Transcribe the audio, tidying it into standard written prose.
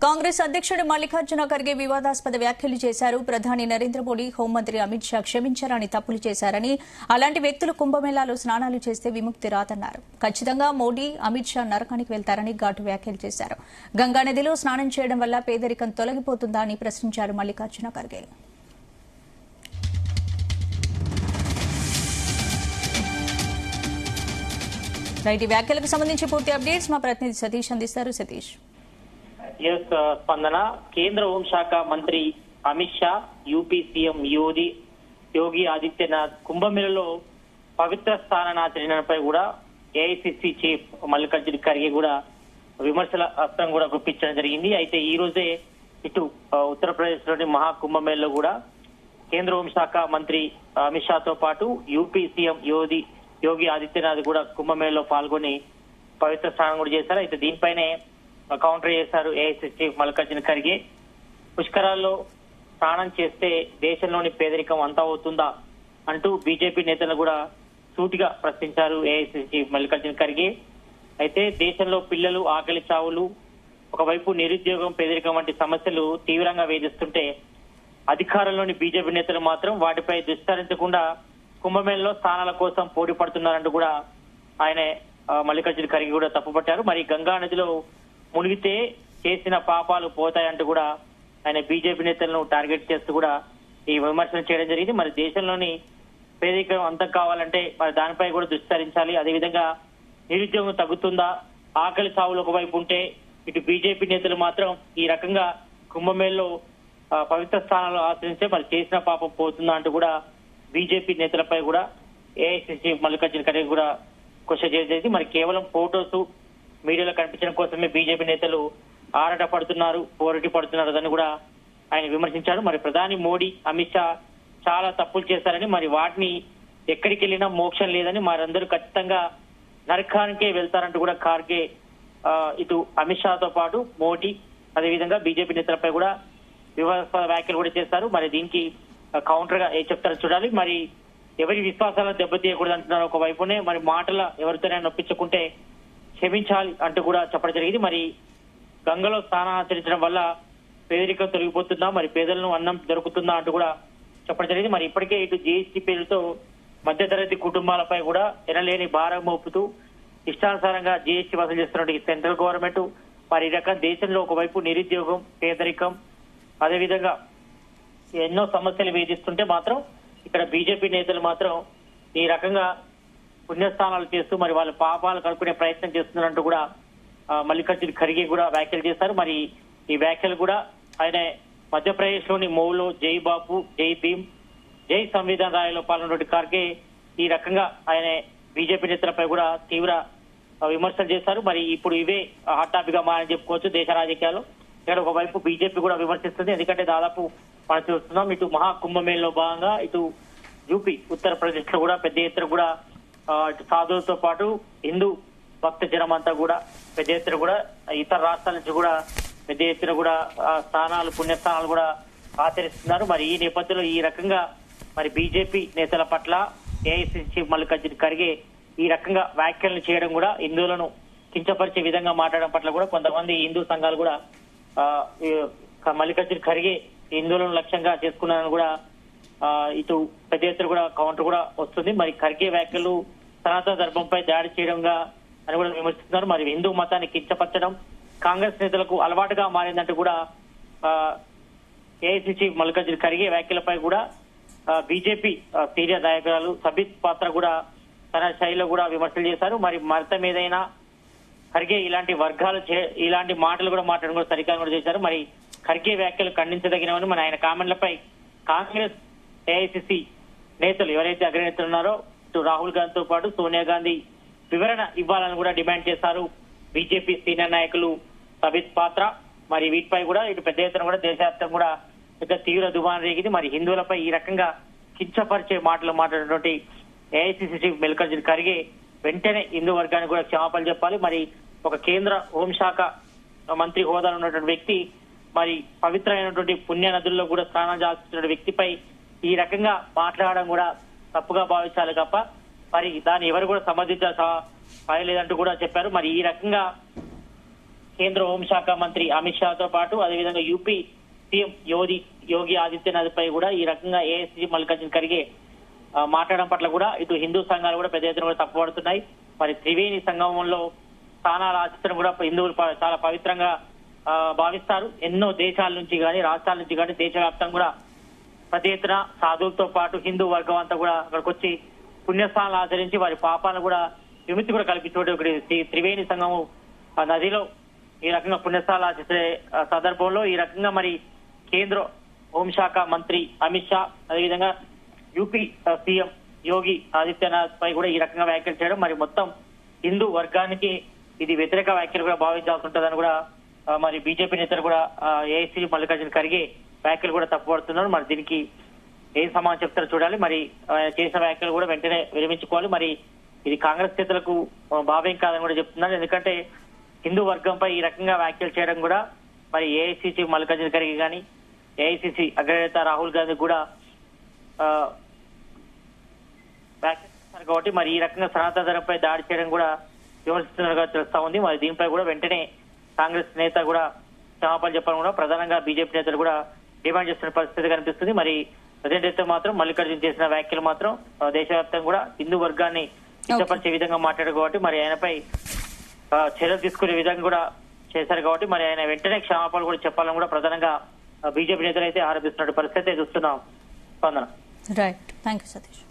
కాంగ్రెస్ అధ్యక్షుడు మల్లికార్జున ఖర్గే వివాదాస్పద వ్యాఖ్యలు చేశారు. ప్రధాని నరేంద్ర మోడీ, హోంమంత్రి అమిత్ షా క్షమించారని తప్పులు చేశారని, అలాంటి వ్యక్తులు కుంభమేళాలో స్నానాలు చేస్తే విముక్తి రాదన్నారు. ఖచ్చితంగా మోడీ, అమిత్ షా నరకానికి వెళ్తారని ఘాటు వ్యాఖ్యలు చేశారు. గంగానదిలో స్నానం చేయడం వల్ల పేదరికం తొలగిపోతుందా అని ప్రశ్నించారు మల్లికార్జున ఖర్గే. ఈ వ్యాఖ్యలకు సంబంధించి పూర్తి అప్డేట్స్ మా ప్రతినిధి సతీష్ అందిస్తారు. సతీష్. స్పందన. కేంద్ర హోంశాఖ మంత్రి అమిత్ షా, యూపీ సీఎం యోగి ఆదిత్యనాథ్ కుంభమేళలో పవిత్ర స్నానాచరణపై కూడా ఏఐసిసి చీఫ్ మల్లికార్జున ఖర్గే కూడా విమర్శల అస్త్రం కూడా గుప్పించడం జరిగింది. అయితే ఈ రోజే ఇటు ఉత్తరప్రదేశ్ లోని మహాకుంభమేళలో కూడా కేంద్ర హోంశాఖ మంత్రి అమిత్ షాతో పాటు యూపీ సీఎం యోగి ఆదిత్యనాథ్ కూడా కుంభమేళలో పాల్గొని పవిత్ర స్నానం కూడా చేశారు. అయితే దీనిపైనే కౌంటర్ చేశారు ఏఐసిసి చీఫ్ మల్లికార్జున ఖర్గే. పుష్కరాల్లో స్నానం చేస్తే దేశంలోని పేదరికం అంతా అవుతుందా అంటూ బీజేపీ నేతలు కూడా సూటిగా ప్రశ్నించారు ఏఐసిసి చీఫ్ మల్లికార్జున ఖర్గే. అయితే దేశంలో పిల్లలు ఆకలి చావులు, ఒకవైపు నిరుద్యోగం, పేదరికం వంటి సమస్యలు తీవ్రంగా వేధిస్తుంటే అధికారంలోని బీజేపీ నేతలు మాత్రం వాటిపై దృష్టి కుంభమేళలో స్థానాల కోసం పోటీ పడుతున్నారంటూ కూడా ఆయన మల్లికార్జున ఖర్గే కూడా తప్పుపట్టారు. మరి గంగా నదిలో మునిగితే చేసిన పాపాలు పోతాయంటూ కూడా ఆయన బీజేపీ నేతలను టార్గెట్ చేస్తూ కూడా ఈ విమర్శలు చేయడం జరిగింది. మరి దేశంలోని పేదరికం అంతం కావాలంటే మరి దానిపై కూడా దృష్టి సారించాలి. అదేవిధంగా నిరుద్యోగం తగ్గుతుందా, ఆకలి సావులు ఒకవైపు ఉంటే ఇటు బీజేపీ నేతలు మాత్రం ఈ రకంగా కుంభమేళలో పవిత్ర స్థానాలు ఆచరిస్తే మరి చేసిన పాపం పోతుందా అంటూ కూడా బీజేపీ నేతలపై కూడా ఏఐసిసి మల్లికార్జున ఖర్గే కూడా క్వశ్చన్ చేయడం జరిగింది. మరి కేవలం ఫోటోస్ మీడియాలో కనిపించడం కోసమే బీజేపీ నేతలు ఆరాట పడుతున్నారు, పోరాటి పడుతున్నారు అని కూడా ఆయన విమర్శించారు. మరి ప్రధాని మోడీ, అమిత్ షా చాలా తప్పులు చేశారని, మరి వాటిని ఎక్కడికి వెళ్ళినా మోక్షం లేదని, మరందరూ ఖచ్చితంగా నరకానికే వెళ్తారంటూ కూడా ఖర్గే ఇటు అమిత్ షాతో పాటు మోడీ అదేవిధంగా బీజేపీ నేతలపై కూడా వివాదాస్పద వ్యాఖ్యలు కూడా చేశారు. మరి దీనికి కౌంటర్ గా చెప్తారో చూడాలి. మరి ఎవరి విశ్వాసాలను దెబ్బతీయకూడదు అంటున్నారు ఒకవైపునే, మరి మాటల ఎవరితోనైనా నొప్పించుకుంటే క్షమించాలి అంటూ కూడా చెప్పడం జరిగింది. మరి గంగలో స్నానాచరించడం వల్ల పేదరికం తొలగిపోతుందా, మరి పేదలను అన్నం దొరుకుతుందా అంటూ కూడా చెప్పడం జరిగింది. మరి ఇప్పటికే ఇటు జీఎస్టీ పేరుతో మధ్యతరగతి కుటుంబాలపై కూడా ఎనలేని భారం మోపుతూ ఇష్టానుసారంగా జీఎస్టీ వసూలు చేస్తున్నట్టు సెంట్రల్ గవర్నమెంట్. మరి ఈ రకం దేశంలో ఒకవైపు నిరుద్యోగం, పేదరికం, అదేవిధంగా ఎన్నో సమస్యలు వేధిస్తుంటే మాత్రం ఇక్కడ బీజేపీ నేతలు మాత్రం ఈ రకంగా పుణ్యస్థానాలు చేస్తూ మరి వాళ్ళ పాపాలు కడుక్కునే ప్రయత్నం చేస్తున్నారంటూ కూడా మల్లికార్జున ఖర్గే కూడా వ్యాఖ్యలు చేశారు. మరి ఈ వ్యాఖ్యలు కూడా ఆయన మధ్యప్రదేశ్ లోని మౌలో జై బాపు, జై భీమ్, జై సంవిధాన రాయలో పాల్గొన్న ఖర్గే ఈ రకంగా ఆయన బీజేపీ నేతలపై కూడా తీవ్ర విమర్శలు చేశారు. మరి ఇప్పుడు ఇవే హాట్ టాపిక్ గా మారని చెప్పుకోవచ్చు దేశ రాజకీయాల్లో. ఇక్కడ ఒకవైపు బీజేపీ కూడా విమర్శిస్తుంది, ఎందుకంటే దాదాపు మనం చూస్తున్నాం ఇటు మహాకుంభమేళలో భాగంగా ఇటు యూపీ, ఉత్తరప్రదేశ్ లో కూడా పెద్ద ఎత్తున కూడా ఇటు సాధువులతో పాటు హిందూ భక్త జనం అంతా కూడా పెద్ద ఎత్తున కూడా ఇతర రాష్ట్రాల నుంచి కూడా పెద్ద ఎత్తున కూడా స్థానాలు, పుణ్యస్థానాలు కూడా ఆచరిస్తున్నారు. మరి ఈ నేపథ్యంలో ఈ రకంగా మరి బీజేపీ నేతల పట్ల ఏఐసిసి చీఫ్ మల్లికార్జున ఖర్గే ఈ రకంగా వ్యాఖ్యలను చేయడం కూడా, హిందువులను కించపరిచే విధంగా మాట్లాడడం పట్ల కూడా కొంతమంది హిందూ సంఘాలు కూడా మల్లికార్జున ఖర్గే హిందువులను లక్ష్యంగా చేసుకున్నారని కూడా ఇటు పెద్ద ఎత్తున కూడా కౌంటర్ కూడా వస్తుంది. మరి ఖర్గే వ్యాఖ్యలు సనాతన ధర్మంపై దాడి చేయడంగా అని కూడా విమర్శిస్తున్నారు. మరి హిందూ మతాన్ని కించపరచడం కాంగ్రెస్ నేతలకు అలవాటుగా మారిందంటూ కూడా ఏఐసిసి చీఫ్ మల్లికార్జున ఖర్గే వ్యాఖ్యలపై కూడా బీజేపీ సీనియర్ నాయకురాలు సబిత్ పాత్ర కూడా తన శైలిలో కూడా విమర్శలు చేశారు. మరి మతం ఏదైనా ఖర్గే ఇలాంటి మాటలు కూడా మాట్లాడడం కూడా సరికాని కూడా చేశారు. మరి ఖర్గే వ్యాఖ్యలు ఖండించదగినవని మన ఆయన కామెంట్లపై కాంగ్రెస్ ఏఐసిసి నేతలు ఎవరైతే అగ్రనేతలు ఉన్నారో ఇటు రాహుల్ గాంధీతో పాటు సోనియా గాంధీ వివరణ ఇవ్వాలని కూడా డిమాండ్ చేశారు బీజేపీ సీనియర్ నాయకులు సబిత్ పాత్ర. మరి వీటిపై కూడా ఇటు పెద్ద ఎత్తున కూడా దేశవ్యాప్తంగా కూడా పెద్ద తీవ్ర దుమారం రేగింది. మరి హిందువులపై ఈ రకంగా కించపరిచే మాటలు మాట్లాడినటువంటి ఏఐసిసి చీఫ్ మల్లికార్జున ఖర్గే వెంటనే హిందూ వర్గానికి కూడా క్షమాపణలు చెప్పాలి. మరి ఒక కేంద్ర హోంశాఖ మంత్రి హోదాలో ఉన్నటువంటి వ్యక్తి మరి పవిత్రమైనటువంటి పుణ్య నదుల్లో కూడా స్నానం చేస్తున్న వ్యక్తిపై ఈ రకంగా మాట్లాడడం కూడా తప్పుగా భావించాలి తప్ప మరి దాన్ని ఎవరు కూడా సమర్థించలేదంటూ కూడా చెప్పారు. మరి ఈ రకంగా కేంద్ర హోంశాఖ మంత్రి అమిత్ షాతో పాటు అదేవిధంగా యూపీ సీఎం యోగి ఆదిత్యనాథ్ పై కూడా ఈ రకంగా ఏఐసీసీ మల్లికార్జున ఖర్గే మాట్లాడడం పట్ల కూడా ఇటు హిందూ సంఘాలు కూడా పెద్ద ఎత్తున కూడా తప్పుపడుతున్నాయి. మరి త్రివేణి సంగమంలో స్నానాలు ఆచరించడం కూడా హిందువులు చాలా పవిత్రంగా భావిస్తారు. ఎన్నో దేశాల నుంచి కానీ రాష్ట్రాల నుంచి కానీ దేశవ్యాప్తంగా కూడా పెద్ద ఎత్తున సాధువులతో పాటు హిందూ వర్గం అంతా కూడా అక్కడికి వచ్చి పుణ్యస్నానాలు ఆచరించి వారి పాపాలను కూడా విముక్తి కూడా కల్పించే త్రివేణి సంగమం నదిలో ఈ రకంగా పుణ్యస్నానాలు ఆచరించే సందర్భంలో ఈ రకంగా మరి కేంద్ర హోంశాఖ మంత్రి అమిత్ షా అదేవిధంగా యూపీ సీఎం యోగి ఆదిత్యనాథ్ పై కూడా ఈ రకంగా వ్యాఖ్యలు చేయడం మరి మొత్తం హిందూ వర్గానికి ఇది వ్యతిరేక వ్యాఖ్యలు కూడా భావించాల్సి ఉంటుందని కూడా మరి బీజేపీ నేతలు కూడా ఏఐసీసీ మల్లికార్జున ఖర్గే వ్యాఖ్యలు కూడా తప్పుపడుతున్నారు. మరి దీనికి ఏం సమాధానం చెప్తారో చూడాలి. మరి చేసిన వ్యాఖ్యలు కూడా వెంటనే విరమించుకోవాలి. మరి ఇది కాంగ్రెస్ నేతలకు భావ్యం కాదని కూడా చెప్తున్నారు. ఎందుకంటే హిందూ వర్గంపై ఈ రకంగా వ్యాఖ్యలు చేయడం కూడా మరి ఏఐసీసీ మల్లికార్జున ఖర్గే కానీ ఏఐసీసీ అగ్రనేత రాహుల్ గాంధీ కూడా వ్యాఖ్యానిస్తారు కాబట్టి మరి ఈ రకంగా సనాతన ధర్మంపై దాడి చేయడం కూడా విమర్శిస్తున్నట్టుగా తెలుస్తా ఉంది. మరి దీనిపై కూడా వెంటనే కాంగ్రెస్ నేత కూడా క్షమాపణ చెప్పడం కూడా ప్రధానంగా బీజేపీ నేతలు కూడా డిమాండ్ చేస్తున్న పరిస్థితి కనిపిస్తుంది. మరి ప్రజెంట్ అయితే మాత్రం మల్లికార్జున చేసిన వ్యాఖ్యలు మాత్రం దేశవ్యాప్తంగా కూడా హిందూ వర్గాన్ని ఇష్టపరిచే విధంగా మాట్లాడారు కాబట్టి మరి ఆయనపై చర్యలు తీసుకునే విధంగా కూడా చేశారు కాబట్టి మరి ఆయన వెంటనే క్షమాపణలు కూడా చెప్పాలని కూడా ప్రధానంగా బీజేపీ నేతలు అయితే ఆరోపిస్తున్న పరిస్థితి చూస్తున్నాం. స్పందన. Right, thank you Satish.